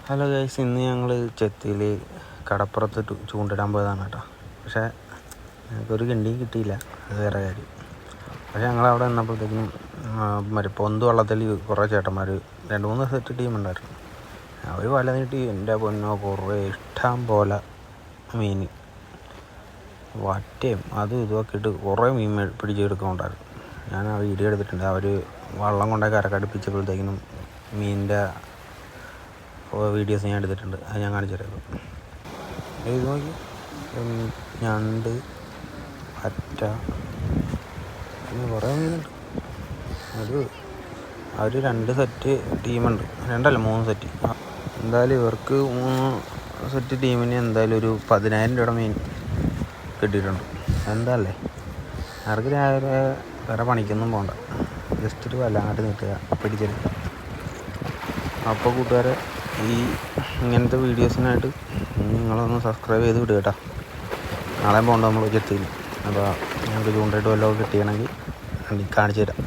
Hello guys, ഇന്ന് ഞങ്ങൾ ചെത്തിയിൽ കടപ്പുറത്ത് ചൂണ്ടിടാൻ പോയതാണ് കേട്ടോ. പക്ഷേ ഞങ്ങൾക്കൊരു ഗണ്ടിയും കിട്ടിയില്ല, അത് വേറെ കാര്യം. പക്ഷേ ഞങ്ങളവിടെ നിന്നപ്പോഴത്തേക്കും പൊന്ത് വള്ളത്തിൽ കുറേ ചേട്ടന്മാർ 2-3 സെറ്റ് ടീമുണ്ടായിരുന്നു. അവർ വല നീട്ടി എൻ്റെ പൊന്നോ കുറേ ഇഷ്ടം പോലെ മീൻ വറ്റയും അതും ഇതുമൊക്കെ ഇട്ട് കുറേ മീൻ പിടിച്ചെടുക്കുന്നുണ്ടായിരുന്നു. ഞാൻ ആ വീഡിയോ എടുത്തിട്ടുണ്ട്. അവർ വള്ളം കൊണ്ടൊക്കെ കരക്കടുപ്പിച്ചപ്പോഴത്തേക്കിനും മീനിൻ്റെ വീഡിയോസ് ഞാൻ എടുത്തിട്ടുണ്ട്. അത് ഞാൻ കാണിച്ചു തരാം. ഇത് നോക്കി, ഞണ്ട്, അറ്റ, പിന്നെ കുറേ മീനുണ്ട്. അവർ 2 സെറ്റ് ടീമുണ്ട്, 2 അല്ല 3 സെറ്റ്. എന്തായാലും ഇവർക്ക് 3 സെറ്റ് ടീമിന് എന്തായാലും ഒരു 10,000 രൂപയുടെ മീൻ കിട്ടിയിട്ടുണ്ട്. എന്താല്ലേ, അവർക്ക് രാവിലെ വേറെ പണിക്കൊന്നും പോകണ്ട, ജസ്റ്റ് ഒരു വല്ലാണ്ട് നീട്ടുക, പിടിച്ചെടുക്കുക. അപ്പോൾ കൂട്ടുകാരെ, ഇങ്ങനത്തെ വീഡിയോസിനായിട്ട് നിങ്ങളൊന്ന് സബ്സ്ക്രൈബ് ചെയ്ത് വിടുക കേട്ടോ. നാളെ പോകണ്ട നമ്മൾ ചെത്തിയിൽ. അപ്പോൾ ഞങ്ങൾക്ക് ചൂണ്ടായിട്ട് വല്ലതും കിട്ടിയണമെങ്കിൽ കാണിച്ചു തരാം.